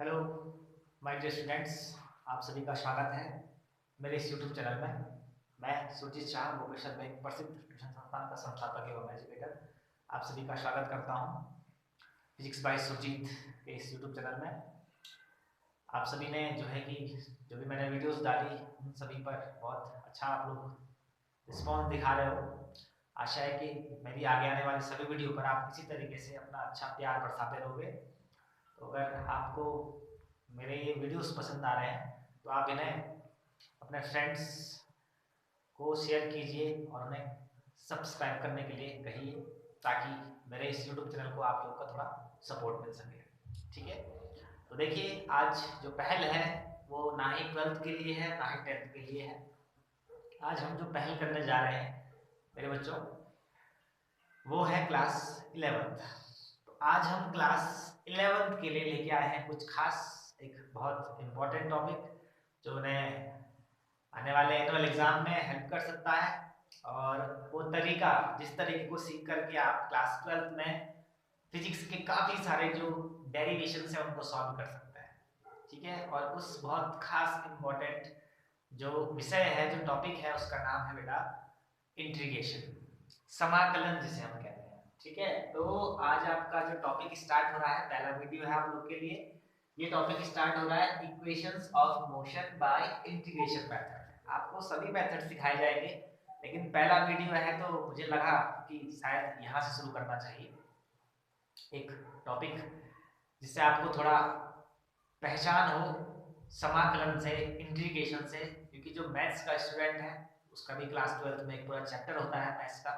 Hello my dear students, आप सभी का स्वागत है मेरे इस यूट्यूब चैनल में। मैं सुरजीत शाह भोपेश्वर में एक प्रसिद्ध ट्यूशन संस्थान का संस्थापक एवं एजुकेटर आप सभी का स्वागत करता हूं फिजिक्स बाय सुरजीत के इस यूट्यूब चैनल में। आप सभी ने जो है कि जो भी मैंने वीडियोस डाली उन सभी पर बहुत अच्छा आप लोग रिस्पॉन्स दिखा रहे हो। आशा है कि मेरी आगे आने वाली सभी वीडियो पर आप इसी तरीके से अपना अच्छा प्यार बरसाते रहोगे। तो अगर आपको मेरे ये वीडियोस पसंद आ रहे हैं तो आप इन्हें अपने फ्रेंड्स को शेयर कीजिए और उन्हें सब्सक्राइब करने के लिए कहिए, ताकि मेरे इस यूट्यूब चैनल को आप लोग का थोड़ा सपोर्ट मिल सके। ठीक है, तो देखिए आज जो पहल है वो ना ही 12th के लिए है ना ही 10th के लिए है। आज हम जो पहल करने जा रहे हैं मेरे बच्चों वो है क्लास 11th। तो आज हम क्लास 11th के लिए लेके आए हैं कुछ खास, एक बहुत इम्पोर्टेंट टॉपिक जो उन्हें आने वाले एनुअल एग्जाम में हेल्प कर सकता है। और वो तरीका जिस तरीके को सीख करके आप क्लास 12th में फिजिक्स के काफ़ी सारे जो डेरिवेशन है उनको सॉल्व कर सकते हैं। ठीक है, और उस बहुत खास इम्पोर्टेंट जो विषय है, जो टॉपिक है, उसका नाम है बेटा इंटीग्रेशन, समाकलन जिसे हम कहते हैं। ठीक है, तो आज आपका जो टॉपिक स्टार्ट हो रहा है, पहला वीडियो है आप लोग के लिए। ये टॉपिक स्टार्ट हो रहा है equations of motion by integration method. आपको सभी मेथड सिखाए जाएंगे, लेकिन पहला वीडियो है तो मुझे लगा कि शायद यहाँ से शुरू करना चाहिए एक टॉपिक जिससे आपको थोड़ा पहचान हो समाकलन से, इंटीग्रेशन से। क्योंकि जो मैथ्स का स्टूडेंट है उसका भी क्लास 12th में एक पूरा चैप्टर होता है मैथ्स का,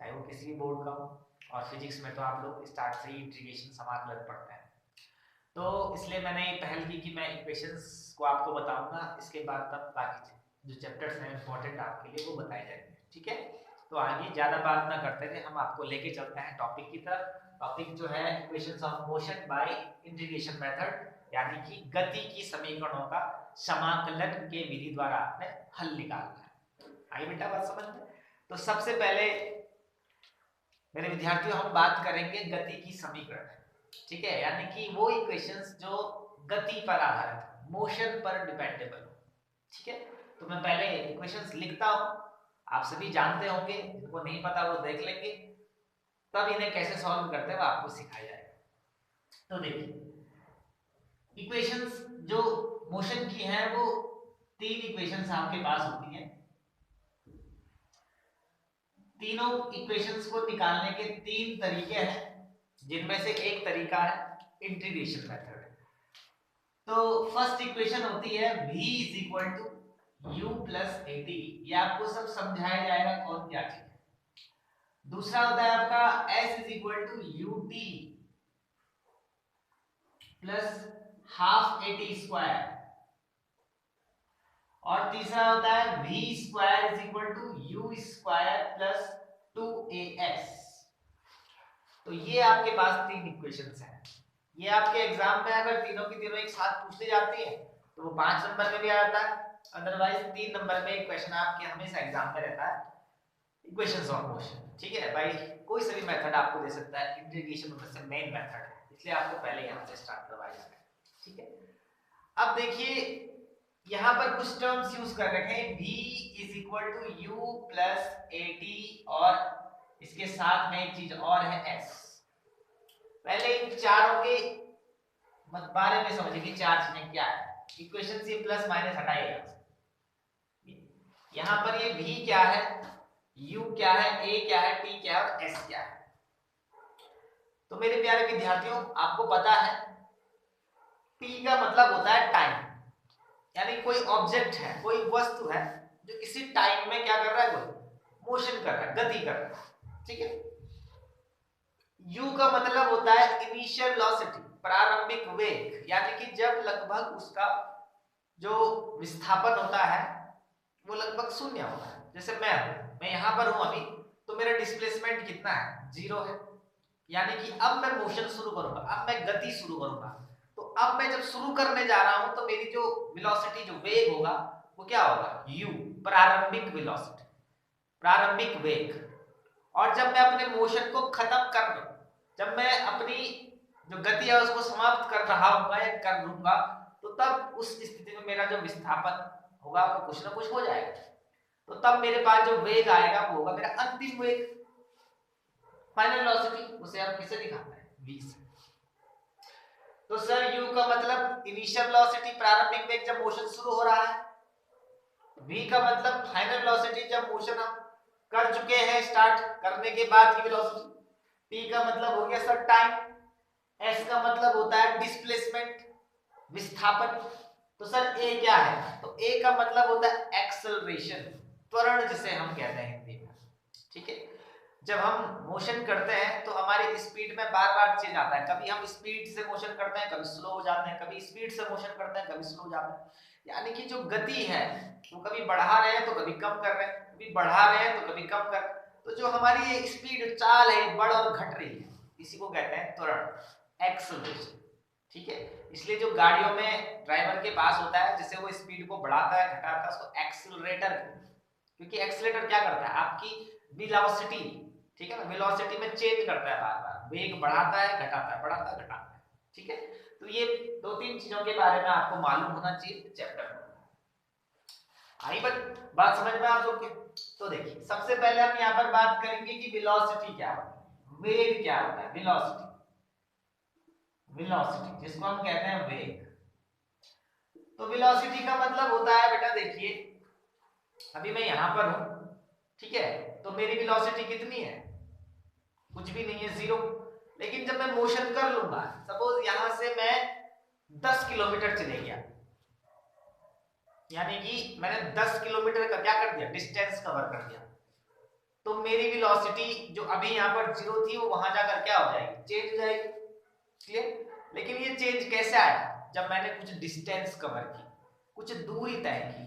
चाहे वो किसी भी बोर्ड का हो। और फिजिक्स में तो आप लोग स्टार्ट से ही इंटीग्रेशन समाकलन पढ़ते हैं। तो इसलिए मैंने ये पहल की कि मैं इक्वेशंस को आपको बताऊंगा, इसके बाद तब बाकी जो चैप्टर्स हैं इंपॉर्टेंट आपके लिए वो बताए जाएंगे। ठीक है, तो आगे ज़्यादा बात ना करते हुए हम आपको लेके चलते हैं टॉपिक की तरफ। टॉपिक जो है equations of motion by integration method, यानी कि गति की समीकरणों का समाकलन के विधि द्वारा आपने हल निकालना है। आइए बेटा बात समझ में। तो सबसे पहले मेरे विद्यार्थियों हम बात करेंगे गति की समीकरण। ठीक है, यानी कि वो इक्वेशंस जो गति पर आधारित हो, मोशन पर डिपेंडेबल हो। ठीक है, तो मैं पहले इक्वेशंस लिखता हूं, आप सभी जानते होंगे, जिनको नहीं पता वो देख लेंगे, तब इन्हें कैसे सॉल्व करते हैं वो आपको सिखाया जाएगा। तो देखिए इक्वेशंस जो मोशन की हैं वो तीन इक्वेशंस आपके पास होती हैं। तीनों इक्वेशंस को निकालने के तीन तरीके हैं, जिनमें से एक तरीका है इंटीग्रेशन मेथड। तो फर्स्ट इक्वेशन होती है v is equal to u plus a t. ये आपको सब समझाया जाएगा कौन क्या चीज है। दूसरा होता है आपका s is equal to u t plus half a t square. और तीसरा होता है v square is equal to u square plus 2as। तो ये आपके पास तीन इक्वेशंस हैं। ये आपके एग्जाम में अगर तीनों की तीनों एक साथ पूछ ली जाती है तो वो 5 नंबर में भी आ जाता है, अदरवाइज 3 नंबर में एक क्वेश्चन आपके हमेशा एग्जाम में रहता है इक्वेशंस ऑफ मोशन। ठीक है भाई, कोई सा भी मेथड आपको दे सकता है, इंटीग्रेशन में से मेन मेथड है, इसलिए आपको पहले यहां से स्टार्ट करवाया जाता है। ठीक है, अब देखिए यहां पर कुछ टर्म्स यूज कर रखे हैं, v is equal to u plus a t, और इसके साथ में एक चीज और है s। पहले इन चारों के बारे में समझिए कि चार चीजें क्या है। इक्वेशन से प्लस माइनस हटाइएगा, यहां पर ये v क्या है, u क्या है, a क्या है, t क्या है और s क्या है। तो मेरे प्यारे विद्यार्थियों आपको पता है t का मतलब होता है टाइम, यानी कोई ऑब्जेक्ट है, कोई वस्तु है जो किसी टाइम में क्या कर रहा है, कोई मोशन कर रहा है, गति कर रहा है। ठीक है, u का मतलब होता है इनिशियल वेलोसिटी, प्रारंभिक वेग, यानी कि जब लगभग उसका जो विस्थापन होता है वो लगभग शून्य होता है। जैसे मैं यहां पर हूं अभी, तो मेरा डिस्प्लेसमेंट कितना है, 0 है। यानी कि अब मैं मोशन शुरू करूंगा, अब मैं गति शुरू करूंगा, तो अब मैं जब शुरू करने जा रहा हूं तो मेरी जो वेलोसिटी, जो वेग होगा वो क्या होगा, u, प्रारंभिक वेलोसिटी, प्रारंभिक वेग। और जब मैं अपने मोशन को खत्म कर दूं, जब मैं अपनी जो गति है उसको समाप्त कर रहा होगा या कर लूंगा, तो तब उस स्थिति में मेरा जो विस्थापन होगा वो कुछ ना कुछ हो जाएगा। तो तब मेरे पास जो वेग आएगा वो होगा मेरा अंतिम वेग, फाइनल वेलोसिटी। उसे हम किसे दिखाते हैं, v से। तो सर u का मतलब इनिशियल वेलोसिटी, प्रारंभिक वेग जब मोशन शुरू हो रहा है, v का मतलब फाइनल वेलोसिटी जब मोशन हम कर चुके हैं, स्टार्ट करने के बाद की वेलोसिटी, t का मतलब हो गया सर टाइम, s का मतलब होता है डिस्प्लेसमेंट, विस्थापन। तो सर a क्या है, तो a का मतलब होता है एक्सेलरेशन, त्वरण जिसे हम कहते हैं हिंदी में, ठीक है। जब हम मोशन करते हैं तो हमारी स्पीड में बार बार चेंज आता है, कभी हम स्पीड से मोशन करते हैं, कभी स्लो हो जाते हैं, कभी स्पीड से मोशन करते हैं, कभी स्लो हो जाते हैं। यानी कि जो गति है वो कभी बढ़ा रहे हैं तो कभी कम कर रहे हैं, कभी बढ़ा रहे हैं तो कभी कम कर रहे हैं। तो जो हमारी ये स्पीड चाल है बढ़ और घट रही है, इसी को कहते हैं त्वरण, एक्सेलरेशन, ठीक है। इसलिए जो गाड़ियों में ड्राइवर के पास होता है, जिसे वो स्पीड को बढ़ाता है घटाता है, उसको एक्सेलरेटर, क्योंकि एक्सेलरेटर क्या करता है, आपकी वेलोसिटी, ठीक है ना, वेलोसिटी में चेंज करता है, बार बार वेग बढ़ाता है घटाता है, बढ़ाता है घटाता है, ठीक है। तो ये दो तीन चीजों के बारे में आपको मालूम होना चाहिए चैप्टर में। आई बात समझ में आप लोग के? तो देखिए सबसे पहले हम यहाँ पर बात करेंगे कि वेलोसिटी क्या होता है, वेग क्या होता है, वेलोसिटी, वेलोसिटी जिसको हम कहते हैं वेग। तो वेलोसिटी का मतलब होता है बेटा, देखिए अभी मैं यहां पर हूं, ठीक है, तो मेरी वेलोसिटी कितनी है, कुछ भी नहीं है, जीरो। लेकिन जब मैं मोशन कर लूंगा, सपोज यहां से मैं 10 किलोमीटर चले गया, यानी कि मैंने 10 किलोमीटर का क्या कर दिया, डिस्टेंस कवर कर दिया, तो मेरी वेलोसिटी जो अभी यहां पर जीरो थी वो वहां जाकर क्या हो जाएगी, चेंज हो जाएगी, क्लियर। लेकिन ये चेंज कैसे आया, जब मैंने कुछ डिस्टेंस कवर की, कुछ दूरी तय की,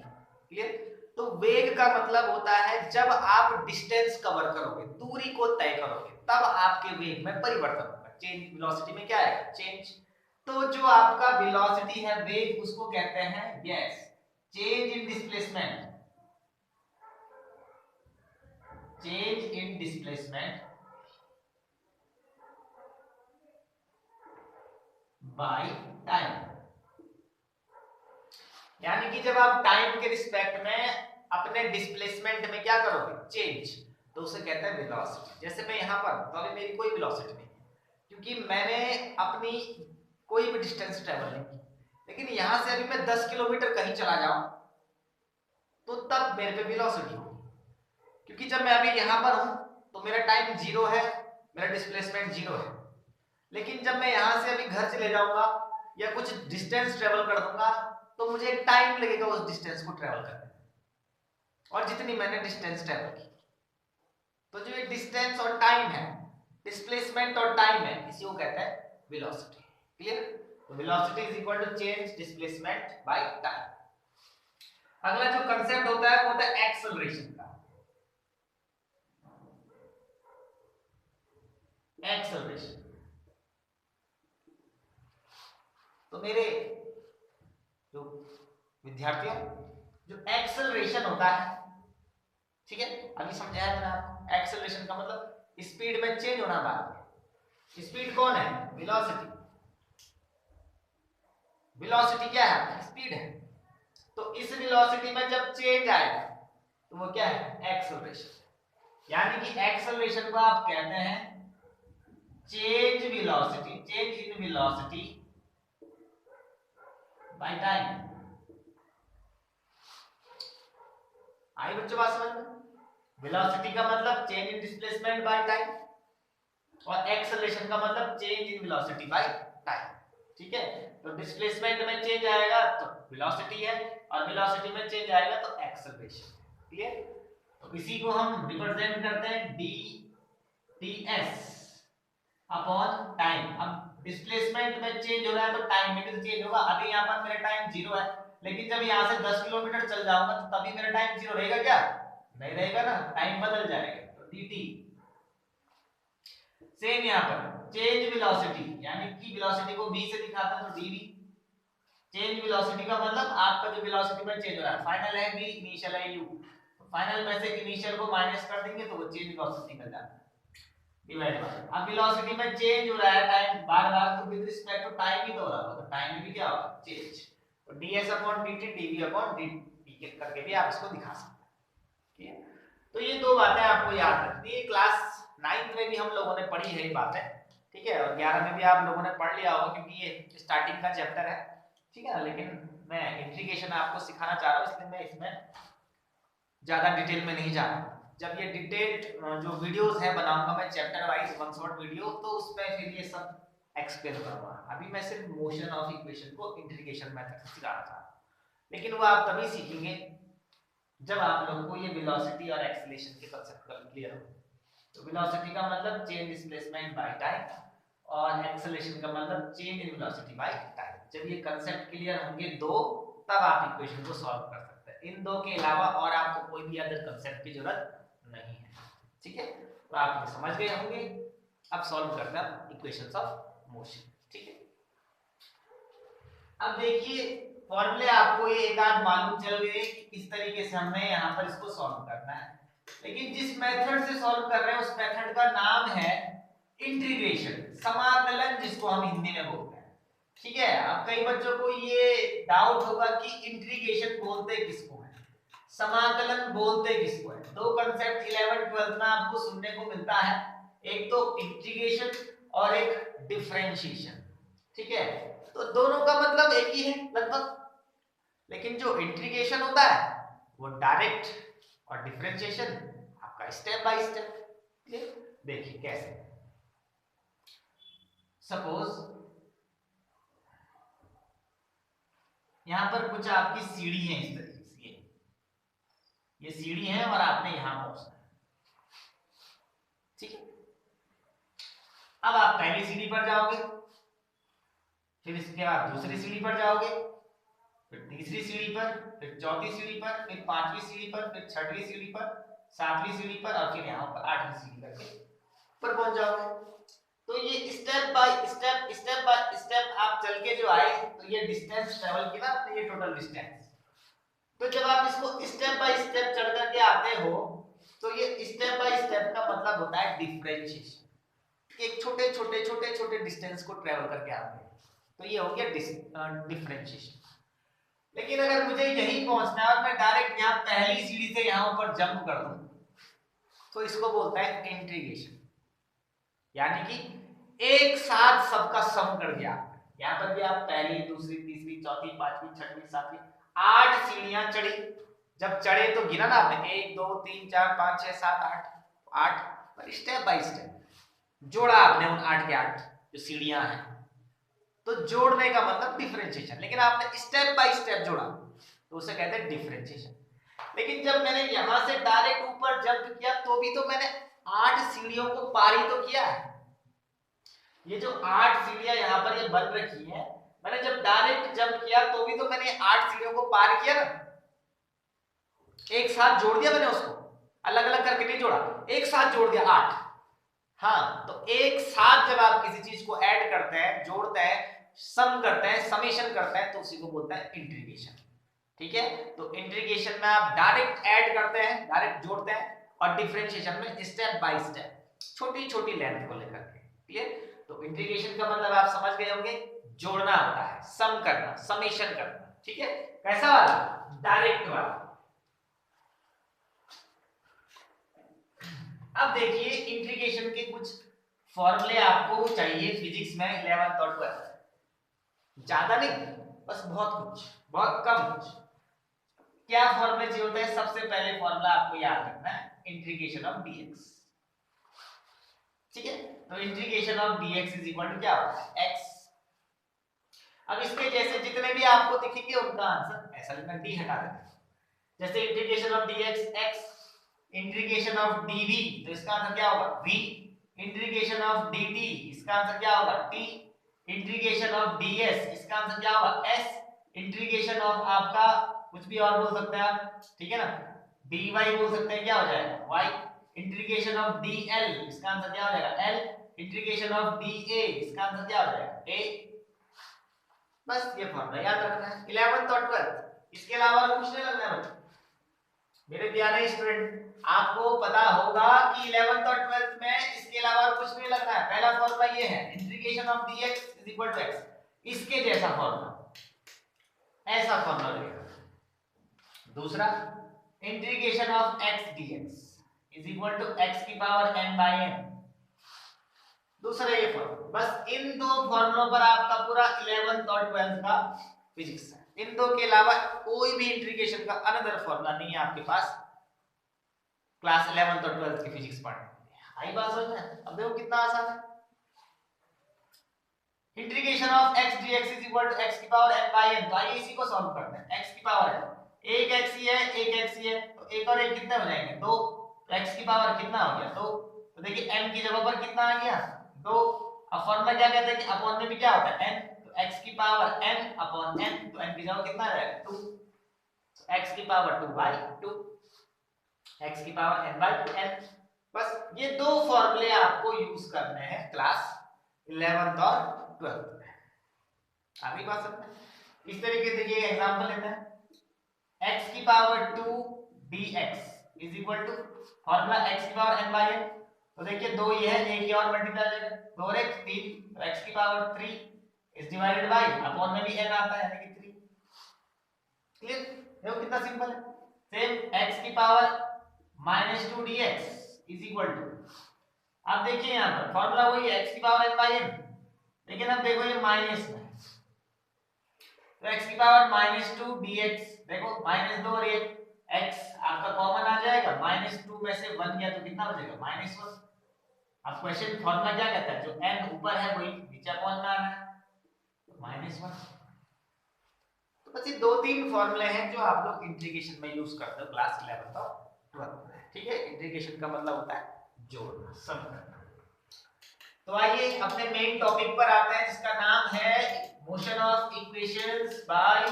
क्लियर। तो वेग का मतलब होता है जब आप डिस्टेंस कवर करोगे, दूरी को तय करोगे, तब आपके वेग में परिवर्तन होगा, चेंज, वेलोसिटी में क्या है, चेंज। तो जो आपका वेलोसिटी है, वेग, उसको कहते हैं yes change in displacement, change in displacement by time. यानी कि जब आप टाइम के रिस्पेक्ट में अपने डिस्प्लेसमेंट में क्या करोगे, चेंज, तो उसे कहते हैं वेलोसिटी। जैसे मैं यहां पर, तो अभी मेरी कोई वेलोसिटी नहीं, क्योंकि मैंने अपनी कोई भी डिस्टेंस ट्रेवल नहीं की। लेकिन यहां से अभी मैं 10 किलोमीटर कहीं चला जाऊं, तो तब मेरे पे वेलोसिटी होगी, क्योंकि जब मैं अभी यहां पर हूं तो मेरा टाइम जीरो है, मेरा डिस्प्लेसमेंट जीरो है। लेकिन जब मैं यहां से अभी घर चले जाऊंगा या कुछ डिस्टेंस ट्रेवल कर दूंगा, तो मुझे टाइम लगेगा उस डिस्टेंस को ट्रेवल करने में, और जितनी मैंने डिस्टेंस ट्रेवल की। तो जो ये डिस्टेंस और टाइम है, डिस्प्लेसमेंट और टाइम है, इसी को कहते हैं वेलोसिटी, क्लियर। तो velocity is equal to change displacement by time. अगला जो कांसेप्ट होता है वो होता है एक्सेलरेशन का, एक्सेलरेशन। तो मेरे जो विद्यार्थियों, जो एक्सेलरेशन होता है, ठीक है, अभी समझाया मैंने आपको, एक्सेलरेशन का मतलब स्पीड में चेंज होना बात। स्पीड कौन है, वेलोसिटी, वेलोसिटी क्या है, स्पीड है। तो इस वेलोसिटी में जब चेंज आएगा तो वो क्या है, एक्सेलरेशन। यानी कि एक्सेलरेशन को आप कहते हैं change velocity, change in velocity by time. आई बच्चों बात समझ में? वेलोसिटी का मतलब change in displacement by time, और एक्सेलरेशन का मतलब change in velocity by time, ठीक है। तो डिस्प्लेसमेंट में चेंज आएगा तो वेलोसिटी है, और वेलोसिटी में चेंज आएगा तो एक्सेलरेशन, क्लियर। तो इसी को हम रिप्रेजेंट करते हैं डी टीएस अपॉन टाइम। अब डिस्प्लेसमेंट में चेंज हो रहा है तो टाइम में भी चेंज होगा। अभी यहाँ पर मेरा टाइम जीरो है, लेकिन जब यहाँ से 10 किलोमीटर चल जाऊंगा तो तभी मेरा टाइम जीरो रहेगा क्या, नहीं रहेगा ना, टाइम बदल जाएगा। तो dt सेम यहाँ पर चेंज वेलोसिटी, यानी कि वेलोसिटी को v से दिखाता है तो dv। चेंज वेलोसिटी का मतलब आपका जो वेलोसिटी में चेंज हो रहा है, फाइनल है v, इनिशियल है u, तो फाइनल में से इनिशियल को माइनस कर देंगे तो वो चेंज वेलोसिटी निकल जाता है। डिवाइड बाय, अब वेलोसिटी में चेंज हो रहा है टाइम बार बार, तो विद रिस्पेक्ट टू टाइम ही तो हो रहा होगा, तो टाइम में भी क्या होगा चेंज, तो ds upon dt dv upon dt करके भी आप इसको दिखा सकते हैं, ठीक है। तो ये दो बातें आपको याद रखनी है, क्लास 9th में भी हम लोगों ने पढ़ी है ये बातें, ठीक है, और 11 में भी आप लोगों ने पढ़ लिया होगा क्योंकि ये स्टार्टिंग का चैप्टर है, ठीक है ना। लेकिन मैं इंटीग्रेशन आपको सिखाना चाह रहा हूँ, इसलिए मैं इसमें ज्यादा डिटेल में नहीं जा रहा। जब ये डिटेल्ड जो वीडियोस है बनाऊंगा मैं chapter wise one shot video, तो उसमें फिर ये सब एक्सप्लेन करूंगा। अभी मैं सिर्फ मोशन ऑफ इक्वेशन को इंटीग्रेशन मेथड से सिखाना चाह रहा हूँ, लेकिन वो आप तभी सीखेंगे जब आप लोग को ये वेलोसिटी और एक्सेलरेशन के कांसेप्ट क्लियर हो। तो वेलोसिटी का मतलब चेंज डिस्प्लेसमेंट बाय टाइम, और एक्सेलरेशन का मतलब change in velocity by time. जब ये कांसेप्ट क्लियर होंगे दो, तब आप इक्वेशन को सॉल्व कर सकते हैं। इन दो के अलावा और आपको कोई भी अदर कांसेप्ट की जरूरत नहीं है, ठीक है। तो आप ये समझ गए होंगे। अब सॉल्व करते हैं इक्वेशंस ऑफ मोशन, ठीक है। अब देखिए फॉर्मूले आपको ये एक आध मालूम चल गए कि किस तरीके से हमने यहाँ पर इसको सॉल्व करना है, लेकिन जिस मेथड से सॉल्व कर रहे हैं उस मेथड का नाम है इंटीग्रेशन, समाकलन, जिसको हम हिंदी में बोलते हैं, ठीक है। अब कई बच्चों को ये डाउट होगा कि इंटीग्रेशन बोलते किसको है, समाकलन बोलते किसको है। दो कांसेप्ट 11 12 में आपको सुनने को मिलता है, एक तो इंटीग्रेशन और एक डिफरेंशिएशन, ठीक है। तो दोनों का मतलब एक ही है लगभग, लेकिन जो इंटीग्रेशन होता है वो डायरेक्ट और डिफरेंशिएशन आपका स्टेप बाय स्टेप। देखिए कैसे, सपोज यहां पर कुछ आपकी सीढ़ी है इस तरीके से, ये सीढ़ी है और आपने यहां पहुंचना है, ठीक है। अब आप पहली सीढ़ी पर जाओगे, फिर इसके बाद दूसरी सीढ़ी पर जाओगे, फिर तीसरी सीढ़ी पर, फिर चौथी सीढ़ी पर, फिर पांचवी सीढ़ी पर, फिर छठवीं सीढ़ी पर, सातवीं सीढ़ी पर, और फिर यहाँ पर आठवीं सीढ़ी करके ऊपर पहुंच जाओगे। तो ये स्टेप बाय स्टेप आप चल के जो आए, तो ये डिस्टेंस ट्रेवल की ना आपने, ये टोटल डिस्टेंस। तो जब आप इसको स्टेप बाय स्टेप चढ़ करके आते हो, तो ये स्टेप बाय स्टेप का मतलब होता है डिफरेंशिएशन, एक छोटे छोटे छोटे छोटे डिस्टेंस को ट्रेवल करके आते हैं, तो ये हो गया डिफरेंशिएशन। लेकिन अगर मुझे यहीं पहुंचना है और मैं डायरेक्ट यहाँ पहली सीढ़ी से यहाँ ऊपर जंप कर दूं, तो इसको बोलता है इंटीग्रेशन, यानी कि एक साथ सबका सम कर दिया। यहाँ पर भी आप पहली दूसरी तीसरी चौथी पांचवी छठवीं सातवीं 8 सीढ़ियां चढ़ी, जब चढ़े तो गिना ना आपने 1 2 3 4 5 6 7 8 पर स्टेप बाय स्टेप जोड़ा आपने उन 8 के 8 जो सीढ़ियां हैं, तो जोड़ने का मतलब डिफरेंशिएशन। लेकिन आपने स्टेप बाय स्टेप जोड़ा तो उसे कहते हैं डिफरेंशिएशन। लेकिन जब मैंने यहां से डायरेक्ट ऊपर जंप किया, तो भी तो मैंने 8 सीढ़ियों को पार ही तो किया है। ये जो 8 सीढ़ियां यहाँ पर ये बन रखी है, मैंने जब डायरेक्ट जंप किया तो भी तो मैंने 8 सीढ़ियों को पार किया ना, एक साथ जोड़ दिया मैंने उसको, अलग अलग करके नहीं जोड़ा, एक साथ जोड़ दिया 8। हाँ, तो एक साथ जब आप किसी चीज को ऐड करते हैं, जोड़ते हैं, सम करते हैं, समेशन करते हैं, तो उसी को बोलते हैं इंटीग्रेशन, ठीक है। तो इंटीग्रेशन में आप डायरेक्ट ऐड करते हैं, डायरेक्ट जोड़ते हैं, और डिफरेंशिएशन में स्टेप बाय स्टेप छोटी छोटी लेंथ को लेकर के, क्लियर। तो इंटीग्रेशन का मतलब आप समझ गए होंगे, जोड़ना होता है, सम करना, समेशन करना, ठीक है। कैसा वाला, डायरेक्ट वाला। अब देखिए इंटीग्रेशन के कुछ फॉर्मूले आपको चाहिए फिजिक्स में 11th और 12th, ज्यादा नहीं, बस बहुत कम कुछ। क्या फॉर्मूले चाहिए होता है, सबसे पहले फॉर्मूला आपको याद रखना है इंटीग्रेशन ऑफ dx, ठीक है। तो integration of dx is equal to क्या होता है, x। अब इसके जैसे जितने भी आपको दिखेंगे उनका आंसर ऐसा लिखना, d हटा देना, जैसे integration of dx x, integration of dv, तो इसका आंसर क्या होगा v, इंटीग्रेशन ऑफ dt, इसका आंसर क्या होगा t, इंटीग्रेशन ऑफ ds, इसका आंसर क्या होगा s, इंटीग्रेशन ऑफ आपका कुछ भी और बोल सकते हैं आप, ठीक है ना, dy बोल सकते हैं, क्या हो जाएगा y, इंटीग्रेशन ऑफ dl, इसका आंसर क्या हो जाएगा l, इंटीग्रेशन ऑफ dA, इसका आंसर क्या हो जाएगा a। बस ये फॉर्मूला याद रखना है 11th और 12th, इसके अलावा कुछ नहीं लगना है मेरे प्यारे स्टूडेंट। आपको पता होगा कि 11th और 12th में इसके अलावा कुछ ये है integration of dx is equal to x, इसके जैसा फॉर्मूला, ऐसा फॉर्मूला रहेगा। दूसरा integration of x dx is equal to x की पावर n बाई n, दूसरा ये फॉर्मूला। बस इन दो फॉर्मूलों पर आपका पूरा 11th और 12th का फिजिक्स है। इन दो के अलावा कोई भी इंटीग्रेशन का अनदर फॉर्मूला नहीं है आपके पास क्लास 11th और 12th की फिजिक्स पढ़ने के लिए। आई बात समझ में? अब देखो कितना आसान है। Integration of x dx is equal to x की पावर n बाई n, तो आइए इसी को सॉल्व करते हैं। x की पावर है, एक x ही है, एक x ही है, तो एक और एक कितने हो जाएंगे? दो। तो x की पावर कितना हो गया? दो। तो देखिए n की जगह पर कितना आ गया? दो। अब फॉर्मूला क्या कहता है कि अपॉन में भी क्या होता है? n, तो x की पावर n अपॉन n, तो n की जगह कितना आ जाएगा? 2। तो x की पावर 2 बाई 2, x की पावर n बाई n। बस ये दो फॉर्मूले आपको यूज करने हैं क्लास 11th और 12th में। अभी बात सकते हैं इस तरीके से। ये एग्जांपल लेते हैं, x की power 2 dx is equal to formula x की पावर n बाई n। तो देखिए दो ये है, एक ये और मल्टीप्लाई हो जाएगा, 2 और 1 3, तो x की power 3 is divided by upon में भी n आता है यानी कि 3। क्लियर? देखो कितना सिंपल है। सेम x की power -2 dx is equal to, अब देखिए यहां पर फॉर्मूला वही है x की पावर n बाई n, लेकिन अब देखो ये माइनस में, तो x की पावर -2 dx, देखो -2 और 1 x आपका कॉमन आ जाएगा, -2 में से 1 गया तो कितना बचेगा? -1। अब क्वेश्चन फॉर्मूला क्या कहता है? जो n ऊपर है वही नीचे अपॉन में आना है, तो -1। तो बस ये दो तीन फॉर्मूले हैं जो आप लोग इंटीग्रेशन में यूज करते हो क्लास 11th और 12th में। ठीक है, इंटीग्रेशन का मतलब होता है जोड़ना, सम करना। तो आइए अपने मेन टॉपिक पर आते हैं जिसका नाम है motion of equations bye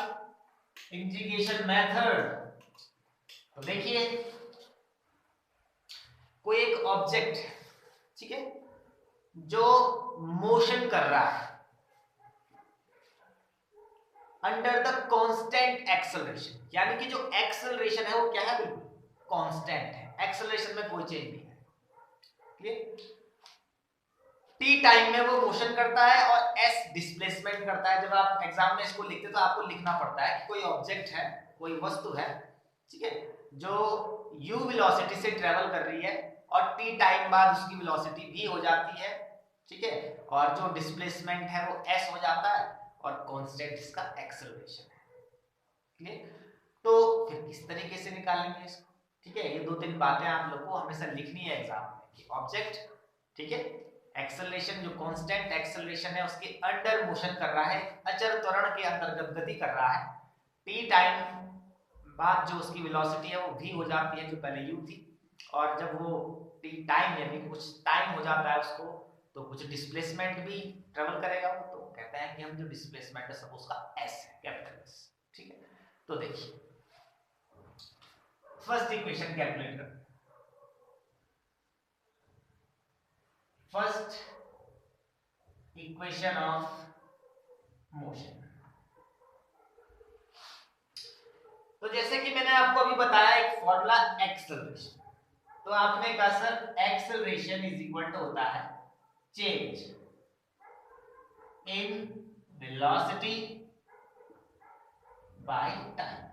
integration method. तो देखिए कोई एक ऑब्जेक्ट, ठीक है, जो मोशन कर रहा है अंडर द कांस्टेंट एक्सेलरेशन, यानी कि जो एक्सेलरेशन है वो क्या है? बिल्कुल कांस्टेंट है, एक्सेलरेशन में कोई चेंज नहीं है। क्लियर? t टाइम में वो मोशन करता है और s डिस्प्लेसमेंट करता है। जब आप एग्जाम में इसको लिखते तो आपको लिखना पड़ता है कि कोई ऑब्जेक्ट है, कोई वस्तु है, ठीक है, जो u वेलोसिटी से ट्रेवल कर रही है और t टाइम बाद उसकी वेलोसिटी v हो जाती है, ठीक है, और जो डिस्प्लेसमेंट है वो s हो जाता है और कांस्टेंट इसका एक्सेलरेशन है। क्लियर? तो फिर किस तरीके से निकालेंगे इसको? ठीक है, ये दो तीन बातें आप लोग को हमेशा लिखनी है एग्जाम में कि ऑब्जेक्ट, ठीक है, एक्सेलरेशन जो कांस्टेंट एक्सेलरेशन है उसके अंडर मोशन कर रहा है, अचर त्वरण के अंतर्गत गति कर रहा है, t टाइम बाद जो उसकी वेलोसिटी है वो v हो जाती है जो पहले u थी, और जब वो t टाइम यानी कुछ टाइम हो जाता है उसको तो कुछ डिस्प्लेसमेंट भी ट्रेवल करेगा वो, तो कहते हैं कि हम जो डिस्प्लेसमेंट है सब उसका s है, कैपिटल S। ठीक है, तो देखिए फर्स्ट इक्वेशन कैलकुलेट करते हैं। फर्स्ट इक्वेशन ऑफ मोशन, तो जैसे कि मैंने आपको अभी बताया एक फॉर्मूला एक्सेलरेशन, तो आपने कहा sir acceleration is equal to होता है change in velocity by time.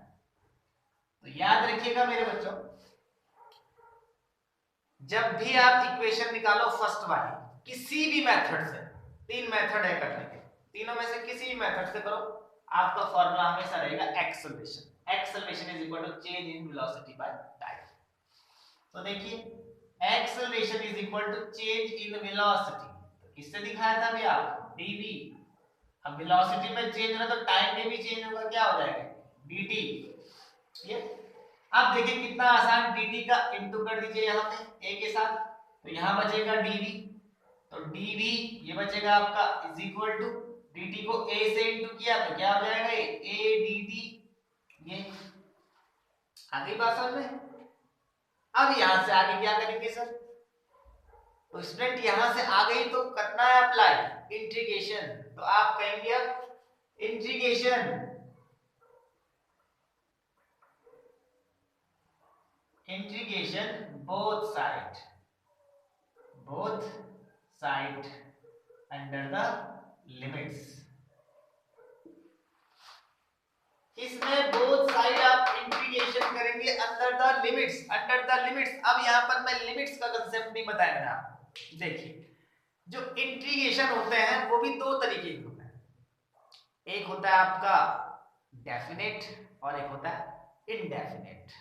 तो याद रखिएगा मेरे बच्चों, जब भी आप इक्वेशन निकालो फर्स्ट वाली किसी भी मेथड से, तीन मेथड है करने के, तीनों में से किसी भी मेथड से करो, आपका फॉर्मूला हमेशा रहेगा acceleration. Acceleration is equal to change in velocity by time. तो देखिए acceleration is equal to change in velocity, तो किससे दिखाया था अभी आप? dv। अब वेलोसिटी में चेंज होना तो टाइम में भी चेंज होगा, क्या हो जाएगा? dt। ये अब देखिए कितना आसान, dt का इंटू कर दीजिए यहाँ पे a के साथ, तो यहाँ बचेगा dv, तो dv ये बचेगा आपका इज इक्वल टू dt को a से इंटू किया तो क्या हो जाएगा? ये a dt। ये आगे बात समझ में? अब यहां से आगे क्या करेंगे सर? तो स्टूडेंट यहां से आ गई तो करना है अप्लाई इंटीग्रेशन, तो आप कहेंगे अब integration both side under the limits. इसमें बोथ साइड आप इंटीग्रेशन करेंगे under the limits, under the limits. अब यहाँ पर मैं लिमिट्स का कंसेप्ट नहीं बताया मैंने आपको। देखिए जो इंटीग्रेशन होते हैं वो भी दो तरीके के होते हैं, एक होता है आपका डेफिनेट और एक होता है इनडेफिनेट।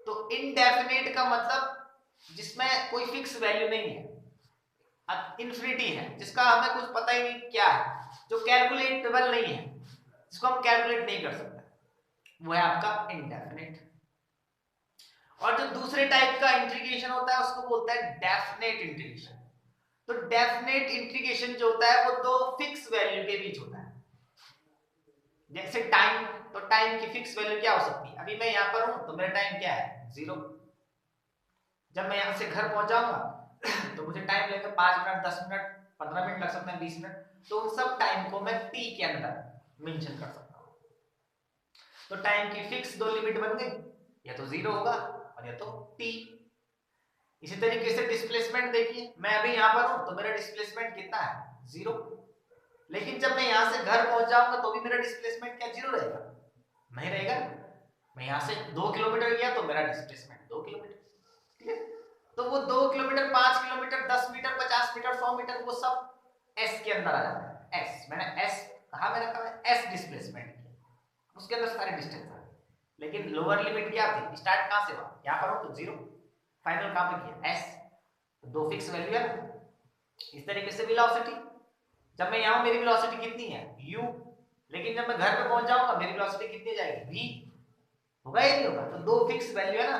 तो इनडेफिनेट का मतलब जिसमें कोई फिक्स वैल्यू नहीं है, इन्फिनिटी है, जिसका हमें कुछ पता ही नहीं क्या है, जो कैलकुलेटेबल नहीं है, जिसको हम कैलकुलेट नहीं कर सकते, वो है आपका इनडेफिनेट। और जो दूसरे टाइप का इंटीग्रेशन होता है उसको बोलते हैं डेफिनेट इंटीग्रेशन। तो डेफिनेट इंटीग्रेशन जो होता है वो दो फिक्स वैल्यू के बीच होता है। जैसे टाइम, तो टाइम की फिक्स वैल्यू क्या हो सकती है? अभी मैं यहाँ पर हूं तो मेरा टाइम क्या है? 0। जब मैं यहाँ से घर पहुंच जाऊंगा तो मुझे टाइम लगेगा 5 मिनट, 10 मिनट, 15 मिनट लग सकते हैं, 20 मिनट। तो उन सब टाइम को मैं टी के अंदर मेंशन कर सकता हूँ। तो टाइम की फिक्स दो लिमिट बन गई, या तो 0 होगा और या तो टी। इसी तरीके से डिस्प्लेसमेंट देखिए, मैं अभी यहाँ पर हूँ तो मेरा डिस्प्लेसमेंट कितना है? 0। लेकिन जब मैं यहाँ से घर पहुंच जाऊंगा तो भी मेरा डिस्प्लेसमेंट क्या 0 रहेगा? नहीं रहेगा। मैं यहाँ से 2 किलोमीटर गया तो मेरा डिस्प्लेसमेंट 2 किलोमीटर, ठीक है। तो वो 2 kilometre, 5 kilometre, 10 metre, 50 metre, 100 metre, वो सब एस के अंदर आ जाता है। एस मैंने एस कहा, मैंने कहा एस डिस्प्लेसमेंट किया, उसके अंदर सारे डिस्टेंस आ गए। लेकिन लोअर लिमिट क्या थी? स्टार्ट कहां से हुआ? यहाँ पर हो तो 0, फाइनल कहां पे किया? एस। तो दो फिक्स वैल्यू है। इस तरीके से वेलोसिटी, जब मैं यहाँ हूं मेरी वेलोसिटी कितनी है? u। लेकिन जब मैं घर पे पहुंच जाऊंगा मेरी वेलोसिटी कितनी जाएगी? v। होगा या नहीं होगा? तो दो फिक्स वैल्यू है ना।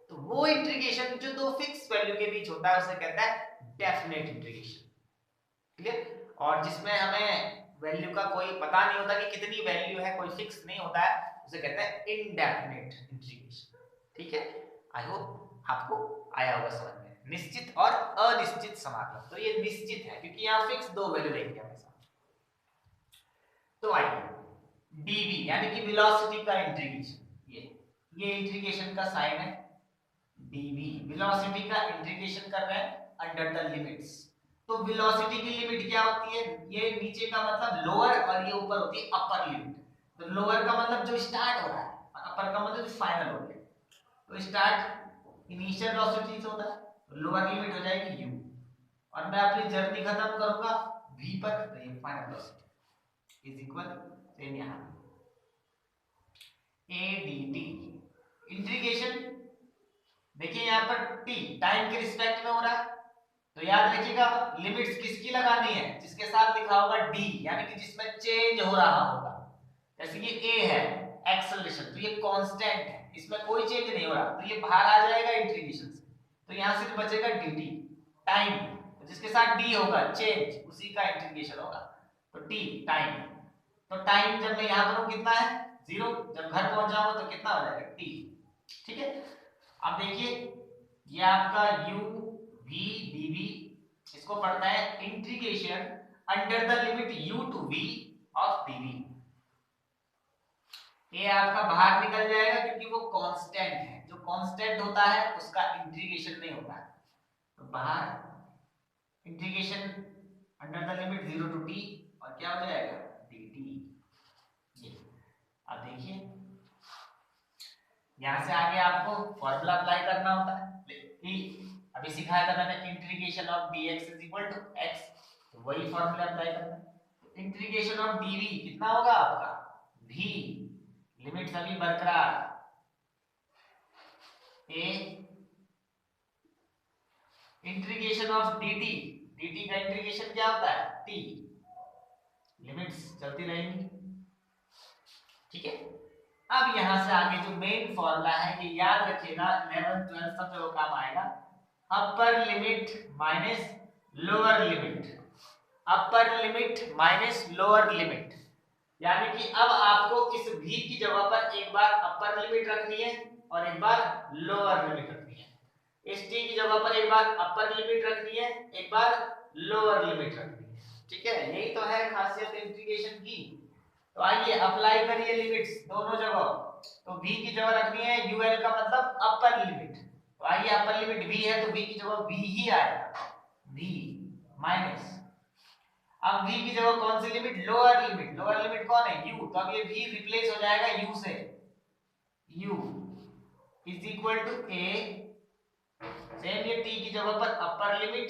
तो वो इंटीग्रेशन जो दो फिक्स वैल्यू के बीच होता है उसे कहता है डेफिनेट इंटीग्रेशन। क्लियर? और जिसमें हमें वैल्यू का कोई पता नहीं होता कि कितनी वैल्यू है, कोई फिक्स नहीं होता है, उसे कहते हैं इनडेफिनेट इंटीग्रेशन। ठीक है, आई होप आपको आया होगा समझ में। निश्चित और अनिश्चित समाकलन, तो ये निश्चित है क्योंकि यहाँ फिक्स दो वैल्यू रहेंगे हमेशा। तो आइए dv यानी कि वेलोसिटी का इंटीग्रेशन, ये इंटीग्रेशन का साइन है dv, वेलोसिटी का इंटीग्रेशन कर रहे हैं अंडर द लिमिट्स। तो वेलोसिटी की लिमिट क्या होती है? ये नीचे का मतलब लोअर और ये ऊपर होती है अपर लिमिट। तो लोअर का मतलब जो स्टार्ट हो रहा है और अपर का मतलब जो फाइनल हो गया। तो स्टार्ट इनिशियल वेलोसिटी से होता है, तो लोअर लिमिट हो जाएगी u, और मैं अपनी जर्नी खत्म करूंगा v पर, तो ये final velocity is equal same यहां a dt इंटीग्रेशन। देखिए यहाँ पर t टाइम के रिस्पेक्ट में हो रहा है, तो याद रखिएगा लिमिट्स किसकी लगानी है? जिसके साथ लिखा होगा d, यानी कि जिसमें चेंज हो रहा होगा। जैसे कि a है एक्सेलरेशन, तो ये कांस्टेंट है, इसमें कोई चेंज नहीं हो रहा, तो ये बाहर आ जाएगा इंटीग्रेशन से। तो यहाँ सिर्फ बचेगा dt टाइम, तो जिसके साथ d होगा चेंज, उसी का इंटीग्रेशन होगा। तो t टाइम, तो टाइम जब मैं यहाँ पर हूँ कितना है? 0। जब घर पहुंच जाऊंगा तो कितना हो जाएगा? t। ठीक है, अब देखिए ये आपका u v dv, इसको पढ़ता है integration under the limit u to v of dv। ये आपका बाहर निकल जाएगा क्योंकि वो कांस्टेंट है, जो कांस्टेंट होता है उसका इंटीग्रेशन नहीं होता है। तो बाहर integration under the limit 0 to t, और क्या हो जाएगा? dt। ये अब देखिए यहां से आगे आपको फॉर्मूला अप्लाई करना होता है कि अभी सिखाया था मैंने integration of dx is equal to x, तो वही फॉर्मूला अप्लाई करना है। इंटीग्रेशन ऑफ dv कितना होगा आपका? v, लिमिट सभी बरकरार, a integration of dt, dt का इंटीग्रेशन क्या होता है? t, लिमिट्स चलती रहेंगी। ठीक है, अब यहां से आगे जो मेन फॉर्मूला है ये याद रखिएगा, 11th 12th सब जगह काम आएगा। Upper limit minus lower limit, upper limit minus lower limit, यानी कि अब आपको इस v की जगह पर एक बार अपर लिमिट रखनी है और एक बार लोअर लिमिट रखनी है। इस t की जगह पर एक बार अपर लिमिट रखनी है, एक बार लोअर लिमिट रखनी है। ठीक है, यही तो है खासियत इंटीग्रेशन की। तो आइए अप्लाई करिए लिमिट्स दोनों जगह। तो v की जगह रखनी है ul का मतलब अपर लिमिट, तो आइए अपर लिमिट v है तो v की जगह v ही आएगा, v माइनस अब v की जगह कौन सी limit, lower limit, lower limit कौन है u, तो अब ये v रिप्लेस हो जाएगा u से, u is equal to a, same ये t की जगह पर अपर लिमिट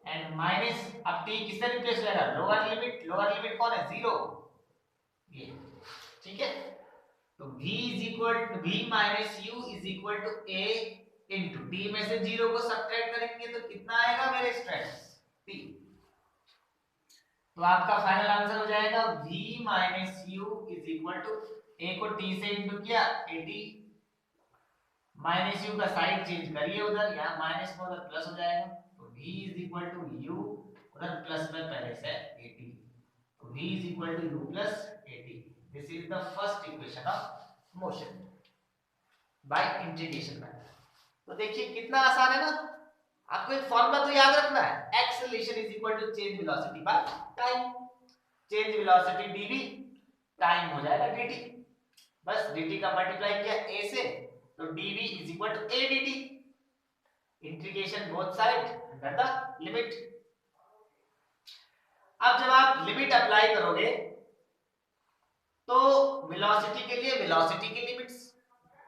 एंड माइनस, अब t किससे रिप्लेस हो जाएगा, लोअर लिमिट, लोअर लिमिट कौन है 0, ये ठीक है। तो v is equal to v minus u is equal to a into t में से 0 को सब्ट्रैक्ट करेंगे तो कितना आएगा मेरे स्टूडेंट्स, t। तो आपका फाइनल आंसर हो जाएगा v minus u is equal to a को t से इंटू किया 80 माइनस u का साइड चेंज करिए उधर, यहाँ माइनस में उधर प्लस हो जाएगा, तो v is equal to u, उधर प्लस में पहले से 80, तो v is equal to u plus 80। This is the first equation of motion by integration method. तो देखिए कितना आसान है ना, आपको एक फॉर्मूला तो याद रखना है, acceleration is equal to change velocity by time, change velocity dv, time हो जाएगा dt, बस dt का मल्टीप्लाई किया a से, तो dv is equal to a dt, integration both side under the limit. अब जब आप लिमिट अप्लाई करोगे तो वेलोसिटी के लिए वेलोसिटी की लिमिट्स,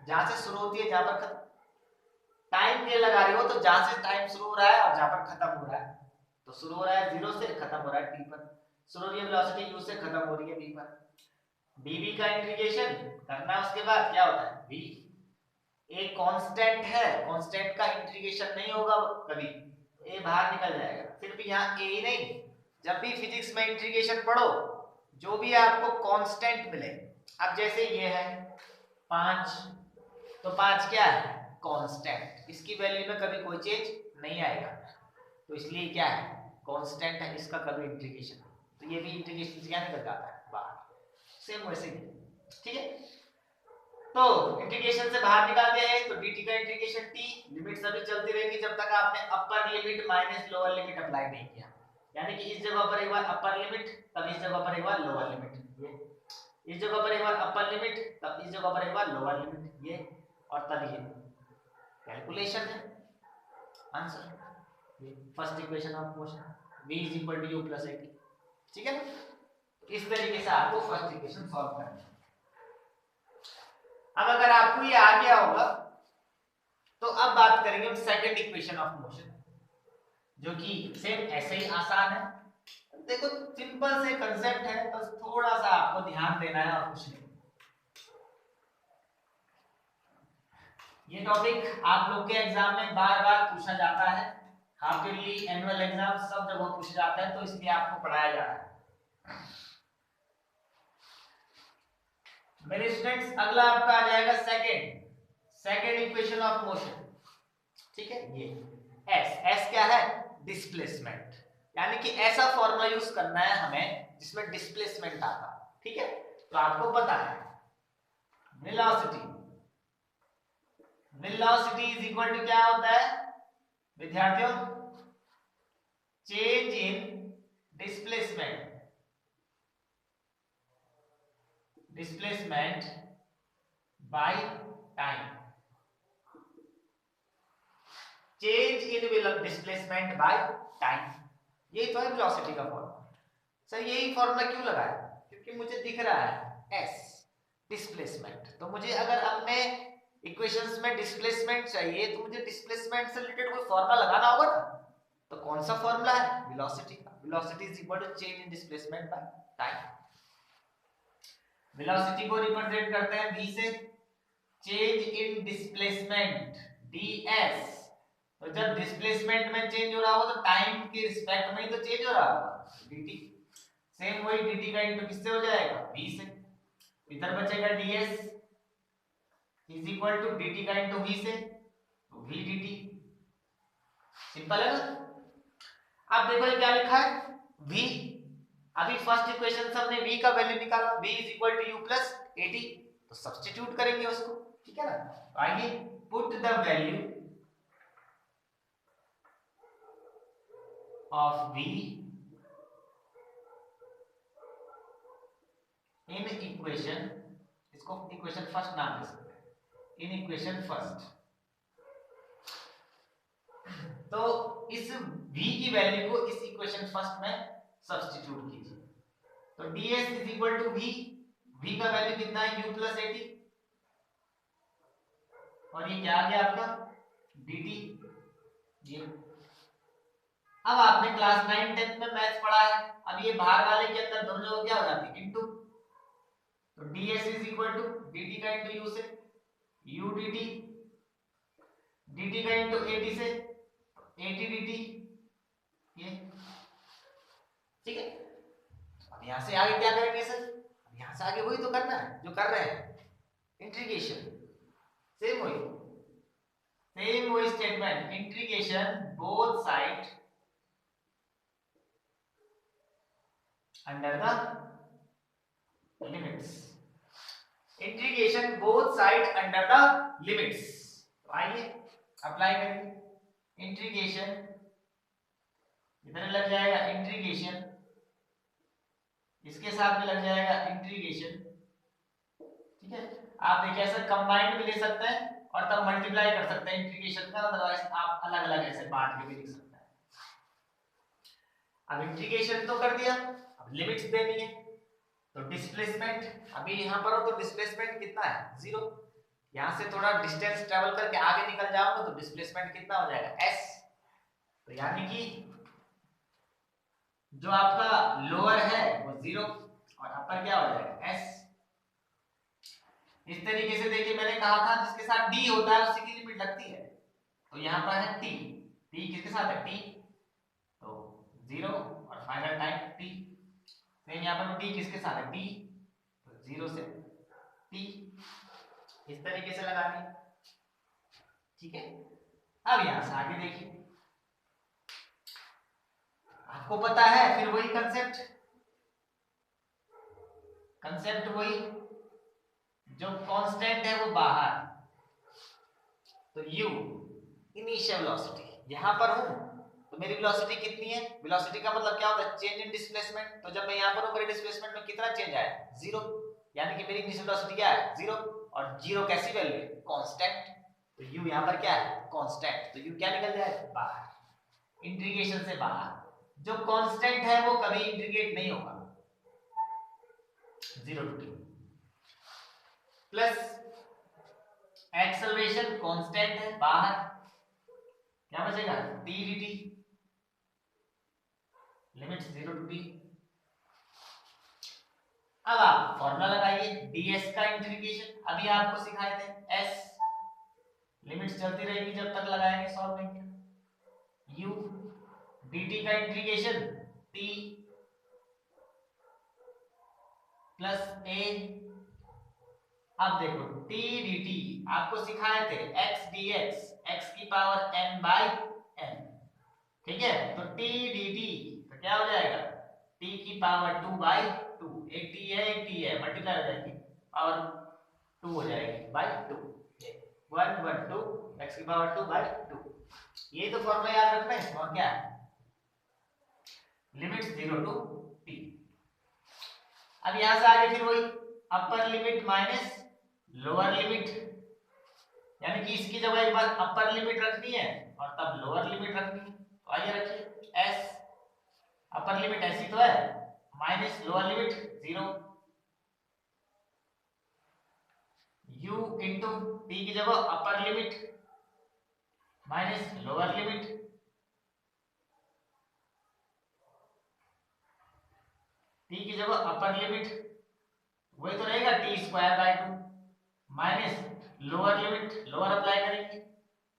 जहां से शुरू होती है जहां पर खत्म, टाइम के लगा रहे हो तो जहां से टाइम शुरू हो रहा है और जहां पर खत्म हो रहा है, तो शुरू हो रहा है 0 से, खत्म हो रहा है t पर, शुरू हो रही है वेलोसिटी u से, खत्म हो रही है v पर, dv का इंटीग्रेशन करना, उसके बाद क्या होता है v, a कांस्टेंट है, कांस्टेंट का इंटीग्रेशन नहीं होगा कभी, a बाहर निकल जाएगा, सिर्फ यहाँ a ही नहीं, जब भी फिजिक्स में इंटीग्रेशन पढ़ो जो भी आपको कांस्टेंट मिले, अब जैसे ये है 5, तो 5 क्या है कांस्टेंट, इसकी वैल्यू में कभी कोई चेंज नहीं आएगा, तो इसलिए क्या है कांस्टेंट है, इसका कभी इंटीग्रेशन, तो ये भी इंटीग्रेशन से क्या निकल जाता है बाहर, सेम वैसे ही, ठीक है। तो इंटीग्रेशन से बाहर निकाल दिया है, तो dt का इंटीग्रेशन t, लिमिट सभी चलती रहेंगी जब तक आपने upper limit minus lower limit apply नहीं किया, यानी कि इस जगह पर एक बार अपर लिमिट, तब इस जगह पर एक बार लोअर लिमिट, ये इस जगह पर एक बार अपर लिमिट, तब इस जगह पर एक बार लोअर लिमिट, ये और तब ये कैलकुलेशन है आंसर, ये first equation of motion, v is equal to u plus 80, ठीक है ना। इस तरीके से आपको फर्स्ट इक्वेशन सॉल्व करना है। अब अगर आपको ये आ गया होगा तो अब बात करेंगे हम सेकंड इक्वेशन ऑफ मोशन, जो कि सेम ऐसे ही आसान है, देखो सिंपल से कंसेप्ट है, बस थोड़ा सा आपको ध्यान देना है और कुछ नहीं। ये टॉपिक आप लोग के एग्जाम में बार बार पूछा जाता है, हाफ ईयरली एनुअल एग्जाम सब जगह पूछा जाता है, तो इसलिए आपको पढ़ाया जा रहा है। मेरे स्टूडेंट्स अगला आपका आ जाएगा सेकंड इक्वेशन ऑफ मोशन, ठीक है। ये एस क्या है डिस्प्लेसमेंट, यानी कि ऐसा फॉर्मूला यूज करना है हमें जिसमें डिस्प्लेसमेंट आता, ठीक है। तो आपको पता है वेलोसिटी इज इक्वल टू क्या होता है विद्यार्थियों, change in displacement by time, change in displacement by time, यही तो है वेलोसिटी का फॉर्मूला। सर यही फॉर्मूला क्यों लगाया, क्योंकि मुझे दिख रहा है एस डिस्प्लेसमेंट, तो मुझे अगर अपने इक्वेशंस में डिस्प्लेसमेंट चाहिए तो मुझे डिस्प्लेसमेंट से रिलेटेड कोई फॉर्मूला लगाना होगा ना, तो कौन सा फॉर्मूला है वेलोसिटी का, velocity is equal to change in displacement by time. Velocity को रिप्रेजेंट करते हैं v से, चेंज इन डिस्प्लेसमेंट ds, तो जब डिस्प्लेसमेंट में चेंज हो रहा होगा तो टाइम के रिस्पेक्ट में ही तो चेंज हो रहा होगा dt, सेम वही dt का इनटू किससे हो जाएगा v से, इधर बचेगा ds is equal to dt का इनटू v से, तो v dt, सिंपल है ना। अब देखो ये क्या लिखा है v, अभी फर्स्ट इक्वेशन से हमने v का वैल्यू निकाला, v is equal to u plus 80, तो सब्स्टिट्यूट करेंगे उसको, ठीक है ना। तो आइए put the value of v in equation, इसको इक्वेशन फर्स्ट नाम दे सकते हैं, इन इक्वेशन फर्स्ट। तो इस v की वैल्यू को इस इक्वेशन फर्स्ट में सब्स्टिट्यूट कीजिए। तो ds is equal to v का वैल्यू कितना है u प्लस 80 और ये क्या आ गया आपका dt। ये अब आपने क्लास 9 10th में मैथ्स पढ़ा है, अब ये बाहर वाले के अंदर दोनों जगह क्या हो जाती है इनटू। तो ds is equal to dt का इनटू u से u dt, dt का इनटू 80 से 80 dt, ये ठीक है। अब यहां से आगे क्या करेंगे सर, यहां से आगे वही तो करना है जो कर रहे हैं, इंटीग्रेशन। सेम वही statement, integration both side under the limits, integration both side under the limits. आइए अप्लाई करेंगे, इंटीग्रेशन इधर लग जाएगा इंटीग्रेशन, इसके साथ में लग जाएगा इंटीग्रेशन, ठीक है। आप देखिए ऐसे कंबाइंड भी ले सकते हैं और तब मल्टीप्लाई कर सकते हैं इंटीग्रेशन का, अदरवाइज आप अलग अलग ऐसे बांट के भी लिख सकते हैं। अब इंटीग्रेशन तो कर दिया, अब लिमिट्स देनी है। तो डिस्प्लेसमेंट अभी यहां पर हो तो डिस्प्लेसमेंट कितना है 0, यहां से थोड़ा डिस्टेंस ट्रेवल करके आगे निकल जाओगे तो डिस्प्लेसमेंट कितना हो जाएगा s। तो यानी कि जो आपका लोअर है वो 0 और अपर क्या हो जाएगा s। इस तरीके से देखिए मैंने कहा था जिसके साथ d होता है उसी की लिमिट लगती है। तो यहाँ पर है t, t किसके साथ है t, तो 0 और फाइनल टाइम t। सेम यहाँ पर t किसके साथ है t, तो 0 से t, इस तरीके से लगानी, ठीक है। अब यहाँ से आगे देखिए, आपको पता है फिर वही कंसेप्ट वही, जो कांस्टेंट है वो बाहर, तो u इनिशियल वेलोसिटी यहां पर हूं तो मेरी वेलोसिटी कितनी है, वेलोसिटी का मतलब क्या होता है चेंज इन डिस्प्लेसमेंट। तो जब मैं यहां पर हूं मेरे डिस्प्लेसमेंट में कितना चेंज आया 0, यानी कि मेरी इनिशियल वेलोसिटी क्या है 0 और 0 कैसी वैल्यू है कांस्टेंट। तो u यहां पर क्या है कांस्टेंट, तो u क्या निकल जाएगा बाहर, इंटीग्रेशन से बाहर। जो कांस्टेंट है वो कभी इंटीग्रेट नहीं होगा, 0 to t plus acceleration constant है बाहर, क्या बचेगा d dt, limit 0 to t। अब आप फॉर्मूला लगाइए ds का इंटीग्रेशन, अभी आपको सिखाए थे s, लिमिट्स चलती रहेगी जब तक लगाएंगे सॉल्व नहीं किया। u dt का इंटीग्रेशन t प्लस a। अब देखो t dt आपको सिखाए थे x dx x की पावर n बाई n, ठीक है। तो t dt तो क्या हो जाएगा t की पावर 2 बाई 2, एक t है मल्टीप्लाई हो जाएगी पावर 2 हो जाएगी बाई 2, 1 1 2 x की पावर 2 बाई 2। ये तो फॉर्मूला याद रखना है, और क्या है लिमिट 0 टू t। अब यहां से आगे फिर वही upper limit minus lower limit, यानी कि इसकी जगह एक बार अपर लिमिट रखनी है और तब लोअर लिमिट रखनी है। तो आइए रखिए s, अपर लिमिट ऐसी तो है minus lower limit 0, u into t की जगह upper limit minus lower limit, t की जगह अपर लिमिट वही तो रहेगा t square by 2 minus lower limit, lower apply करेंगे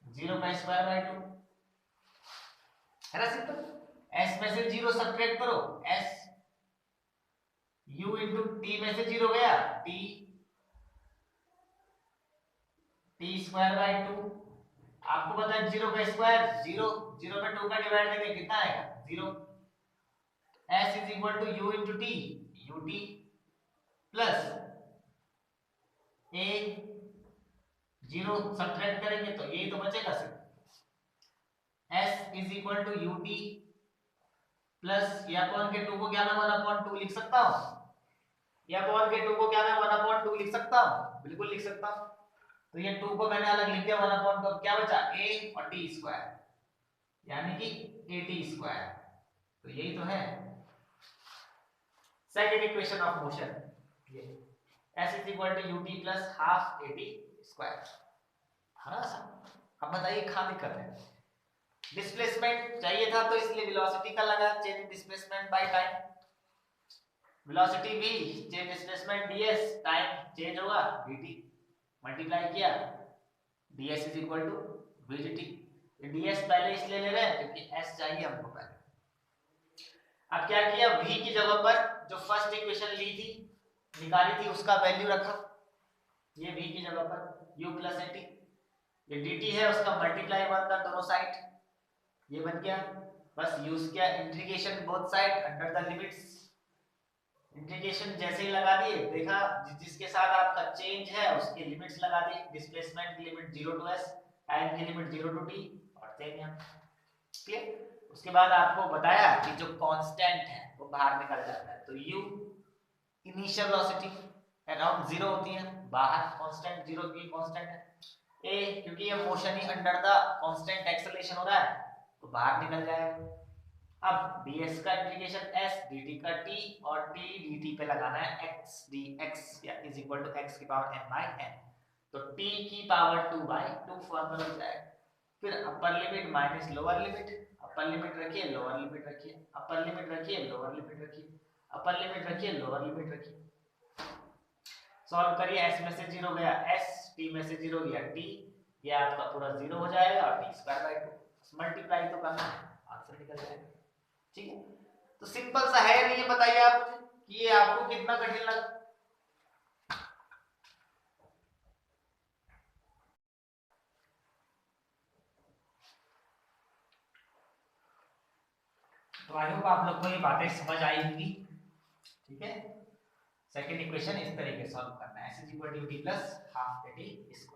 0 का स्क्वायर बाय 2, है ना सिंपल। s में से 0 सब्ट्रैक्ट करो s, u इंटू t में से 0 गया t, t स्क्वायर बाय 2, आपको पता है 0 का स्क्वायर 0, 0 में 2 का डिवाइड देंगे कितना आएगा 0। s is equal to u into t ut plus a, 0 subtract करेंगे तो ये तो बचेगा सिर्फ, s is equal to ut plus या अपॉन के 2 को क्या मैं 1/2 लिख सकता हूं, या अपॉन के 2 को क्या मैं 1/2 लिख सकता हूं, बिल्कुल लिख सकता हूं। तो ये 2 को मैंने अलग लिख दिया 1/2, क्या बचा a और t स्क्वायर, यानी कि AT²। तो यही तो है सेकेंड इक्वेशन ऑफ मोशन, ये S is equal to UT plus half AT²। हाँ अब बताइए कहाँ दिक्कत है? डिस्प्लेसमेंट चाहिए था तो इसलिए वेलोसिटी का लगा change displacement by time, velocity v change displacement ds time change होगा dt, मल्टीप्लाई किया ds is equal to vdt। ds पहले इसलिए ले रहे हैं क्योंकि s चाहिए हमको पहले। अब क्या किया, v की जगह पर जो फर्स्ट इक्वेशन ली थी निकाली थी उसका वैल्यू रखा, ये v की जगह पर u प्लस at, ये dt है उसका मल्टीप्लाई कर दोनों साइड, ये बन गया। बस यूज किया integration both side under the limits, integration जैसे ही लगा दिए देखा जिसके साथ आपका चेंज है उसके लिमिट्स लगा दी, डिस्प्लेसमेंट की लिमिट 0 टू s, टाइम की लिमिट 0 टू t और सेम यहाँ क्लियर। उसके बाद आपको बताया कि जो कांस्टेंट है वो बाहर निकल जाता है, तो u इनिशियल वेलोसिटी अराउंड 0 होती है, बाहर कांस्टेंट 0 की कांस्टेंट है, a क्योंकि ये motion he under the constant acceleration हो रहा है तो बाहर निकल जाएगा। अब ds का इंटीग्रेशन s, dt का t और t dt पे लगाना है x dx या इज इक्वल टू x की पावर n बाय n, तो t की पावर 2 बाय 2 फॉर्मूला बन जाएगा। फिर upper limit minus lower limit, upper limit रखिए लोअर लिमिट रखिए, अपर लिमिट रखिए लोअर लिमिट रखिए, अपर लिमिट रखिए लोअर लिमिट रखिए, सॉल्व करिए s में से 0 गया s, t में से 0 गया t, ये आपका पूरा 0 हो जाएगा और t²/2 मल्टीप्लाई तो करना है, आंसर निकल जाएगा। ठीक है, तो सिंपल सा है नहीं, ये बताइए आप मुझे कि ये आपको कितना कठिन लगा? तो आई होप आप लोग को ये बातें समझ आई होंगी। ठीक है, सेकंड इक्वेशन इस तरीके से सॉल्व करना है, s equal to t plus half at²।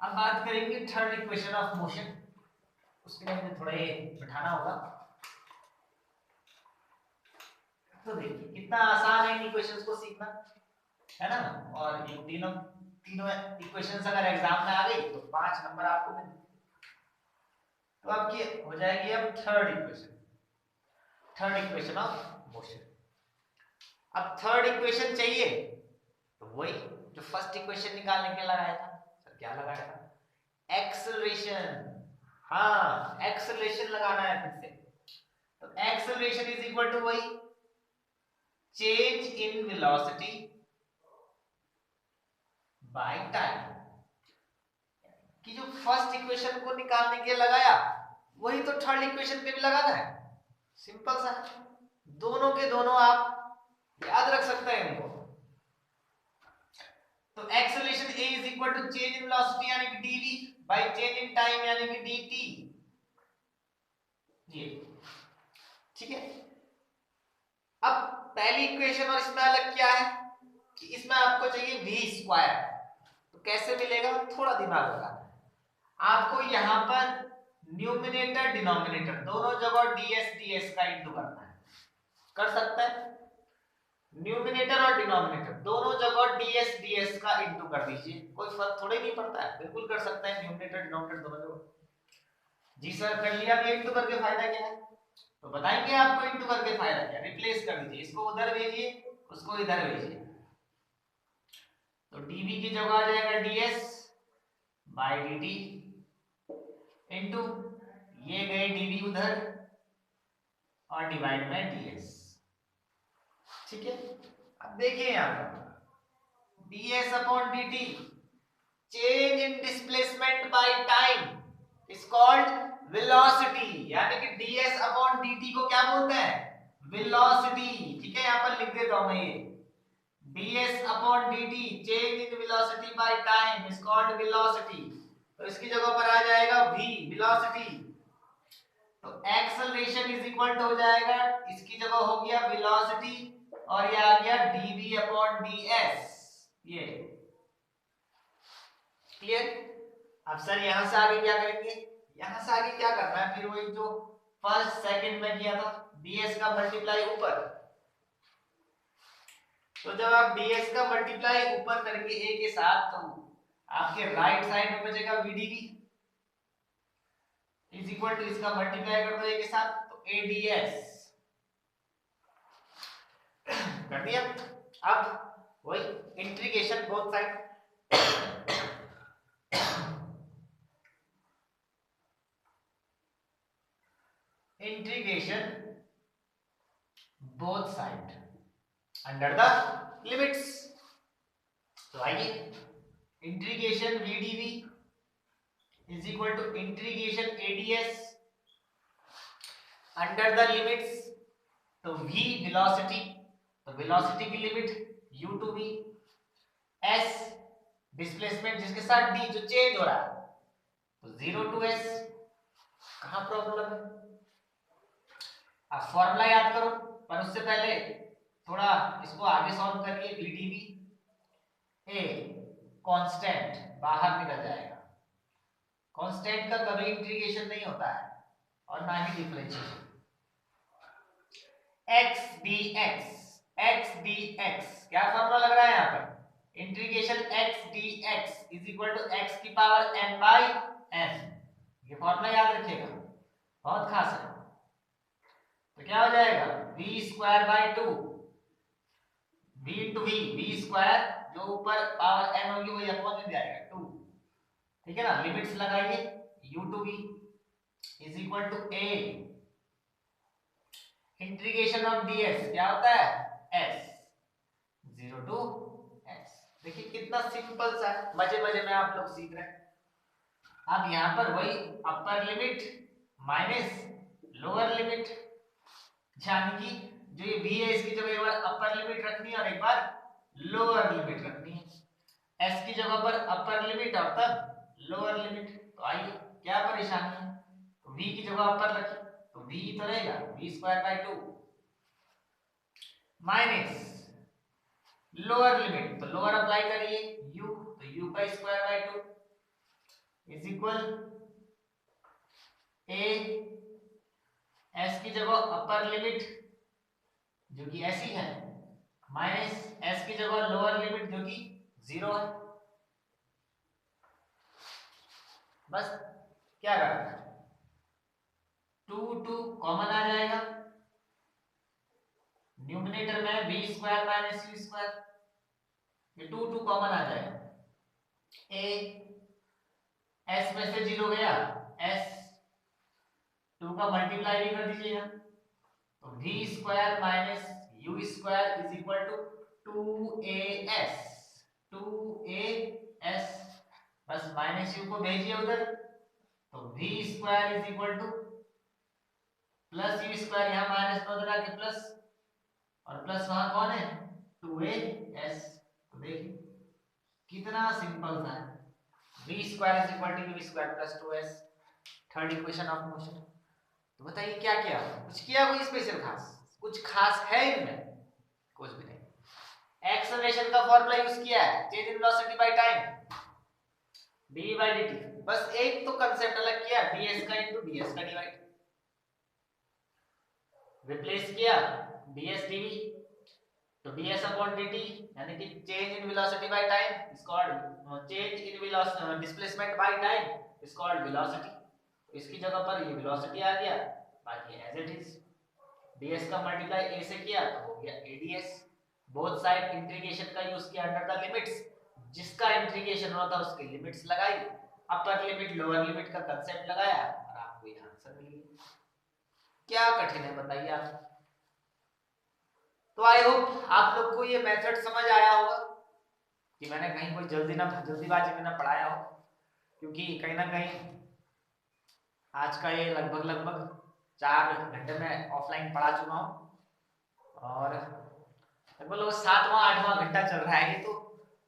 अब बात करेंगे थर्ड इक्वेशन ऑफ मोशन, उसके लिए मुझे थोड़ा ये बिठाना होगा। तो देखिए कितना आसान है इन इक्वेशंस को सीखना, है ना? और ये तीनों इक्वेशंस अगर एग्जाम में आ गई तो 5 नंबर आपको मिल, तो आपकी हो जाएगी अब थर्ड इक्वेशन ऑफ मोशन। अब थर्ड इक्वेशन चाहिए तो वही जो फर्स्ट इक्वेशन निकालने के लगाया था, सर क्या लगाया था? एक्सेलरेशन। हाँ एक्सेलरेशन लगाना है फिर से, तो एक्सेलरेशन इज इक्वल टू वही change in velocity by time, कि जो फर्स्ट इक्वेशन को निकालने के लगाया वही तो थर्ड इक्वेशन पे भी लगाना है, सिंपल सा, दोनों के दोनों आप याद रख सकते हैं इनको। तो acceleration a is equal to change in velocity यानी कि dv by change in time यानी कि dt, ये ठीक है। अब पहली इक्वेशन और इसमें अलग क्या है कि इसमें आपको चाहिए v², तो कैसे मिलेगा? थोड़ा दिमाग लगाना है आपको, यहां पर न्यूमिनेटर डिनोमिनेटर दोनों जगह ds का इंटू करना है, कर सकता है, न्यूमिनेटर और डिनोमिनेटर दोनों जगह ds का इंटू कर दीजिए, कोई फर्क थोड़े नहीं पड़ता है, बिल्कुल कर सकते हैं न्यूमिनेटर डिनोमिनेटर दोनों जगह। जी सर कर लिया, भी इंटू करके फायदा क्या है? तो बताएंगे आपको इंटू करके फायदा क्या, रिप्लेस कर दीजिए, इसको उधर भेजिए उसको इधर भेजिए, तो dv की जगह आ जाएगा ds बाय dt इंटू ये गए dv उधर और डिवाइड बाय ds। ठीक है, अब देखिए यहां पर ds upon dt change in displacement by time is called velocity, यानी कि ds अपॉन dt को क्या बोलते हैं? वेलोसिटी। ठीक है, यहां पर लिख देता हूं मैं, ये ds upon dt change in velocity by time is called velocity, तो इसकी जगह पर आ जाएगा v वेलोसिटी, तो एक्सेलरेशन इज इक्वल टू हो जाएगा, इसकी जगह हो गया वेलोसिटी और ये आ गया dv अपॉन ds, ये क्लियर। अब सर यहां से आगे क्या करेंगे? यहां से आगे क्या करना है? फिर वही जो फर्स्ट सेकंड में किया था, ds का मल्टीप्लाई ऊपर, तो जब आप ds का मल्टीप्लाई ऊपर करके a के साथ, तो आपके राइट साइड में बचेगा vdv, इक्वल टू इसका मल्टीप्लाई कर दो ए के साथ तो ADS कर दिया। अब वही integration both side integration both side under the limits. तो आइए integration VdV is equal to integration ADS under the limits. तो V वेलोसिटी, तो वेलोसिटी की limit U to V, S displacement जिसके साथ D जो चेंज हो रहा है तो 0 टू S। कहां प्रॉब्लम है? आप फॉर्मूला याद करो, पर उससे पहले थोड़ा इसको आगे सॉल्व करिए। VdV ए कांस्टेंट बाहर निकल जाएगा, कांस्टेंट का कभी इंटीग्रेशन नहीं होता है और ना ही डिफरेंशिएशन। x dx क्या फॉर्मूला लग रहा है यहाँ पर? Integration x dx is equal to x की पावर n बाई n। ये फॉर्मूला याद रखिएगा, बहुत खास है। तो क्या हो जाएगा v square by 2 v into v square जो ऊपर पावर n होगी वही अपॉन में जाएगा 2, ठीक है ना। लिमिट्स लगाइए u to v is equal to a integration of ds क्या होता है s 0 टू s। देखिए कितना सिंपल सा है, मजे मजे में आप लोग सीख रहे हैं। अब यहाँ पर वही upper limit minus lower limit, यानी कि जो ये v है इसकी जगह एक बार अपर लिमिट रखनी है और एक बार लोअर लिमिट रखनी है। s की जगह पर अपर लिमिट और तब लोअर लिमिट। तो आइए क्या परेशानी है, तो v की जगह अपर रखिए तो v तो रहेगा v square by 2 minus lower limit, तो लोअर अप्लाई करिए u, तो u का square by 2 is equal a s की जगह अपर लिमिट जो कि ऐसी है माइनस s की जगह लोअर लिमिट जो कि 0 है। बस क्या करना है, 2 कॉमन आ जाएगा, न्यूमरेटर में v square minus u square, ये 2 कॉमन आ जाएगा। a s में से 0 गया, s 2 का मल्टीप्लाई भी कर दीजिएगा तो v square minus u square is equal to 2as। बस माइनस u को भेजिए उधर तो v square is equal to plus u square, यहाँ माइनस में उधर आके प्लस और प्लस वहां कौन है 2as। तो देखिए कितना सिंपल था, v square is equal to v square plus 2s। Third equation of motion. तो बताइए क्या किया, कुछ किया कोई स्पेशल खास, कुछ खास है इनमें? कुछ भी नहीं। एक्सेलरेशन का फॉर्मूला यूज किया है, change in velocity by time dv by dt। बस एक तो कांसेप्ट अलग किया, ds का इनटू ds का डिवाइड, रिप्लेस किया ds dv तो ds अपॉन dt, यानी कि change in velocity by time is called change in velocity displacement by time is called velocity. तो इसकी जगह पर ये वेलोसिटी आ गया, बाकी एज इट इज। ds का मल्टीप्लाई a से किया तो हो गया ads। बोथ साइड इंटीग्रेशन का यूज किया अंडर द लिमिट्स, जिसका इंटीग्रेशन होता है उसकी लिमिट्स लगाई, अपर लिमिट लोअर लिमिट का कांसेप्ट लगाया और आपको ये आंसर मिल गया। क्या कठिन है बताइए आप? तो आई होप आप लोग को ये मेथड समझ आया होगा कि मैंने कहीं कोई जल्दीबाजी में ना पढ़ाया हो, क्योंकि कहीं ना कहीं आज का ये लगभग 4 घंटे में ऑफलाइन पढ़ा चुका हूँ और लगभग 7वां 8वां घंटा चल रहा है ये, तो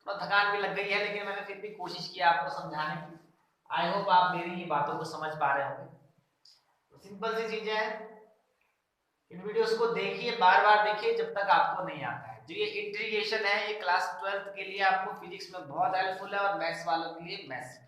थोड़ा थकान भी लग गई है, लेकिन मैंने फिर भी कोशिश की आपको समझाने की। आई होप आप मेरी ये बातों को समझ पा रहे होंगे। तो सिंपल सी चीजें हैं, इन वीडियोस को देखिए, बार-बार देखिए जब तक आपको नहीं आता है। जो ये इंटीग्रेशन है ये क्लास 12th के लिए आपको फिजिक्स में बहुत हेल्पफुल है और मैथ्स वालों के लिए मैथ्स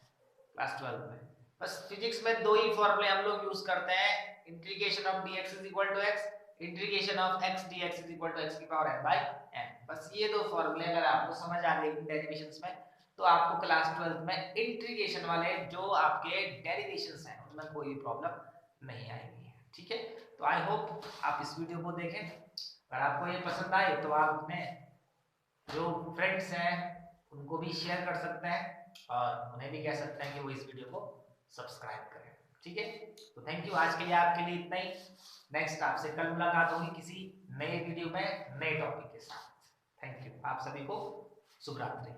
क्लास 12 में। बस फिजिक्स में 2 ही फॉर्मूले हम लोग यूज करते हैं, integration of dx is equal to x, integration of x dx is equal to x की पावर n बाय n। बस ये 2 फॉर्मूले अगर आपको समझ आ गए डेरिवेशंस में तो आपको क्लास 12th में इंटीग्रेशन वाले जो आपके डेरिवेशंस हैं उनमें कोई प्रॉब्लम नहीं आएगी। ठीक है, तो आई होप आप इस वीडियो को देखें। अगर आपको ये पसंद आए तो आप अपने जो फ्रेंड्स हैं उनको भी शेयर कर सकते हैं और उन्हें भी कह सकते हैं कि वो इस वीडियो को सब्सक्राइब करें। ठीक है, तो थैंक यू, आज के लिए आपके लिए इतना ही। नेक्स्ट आपसे कल मुलाकात होगी किसी नए वीडियो में नए टॉपिक के साथ। थैंक यू, आप सभी को शुभ रात्रि।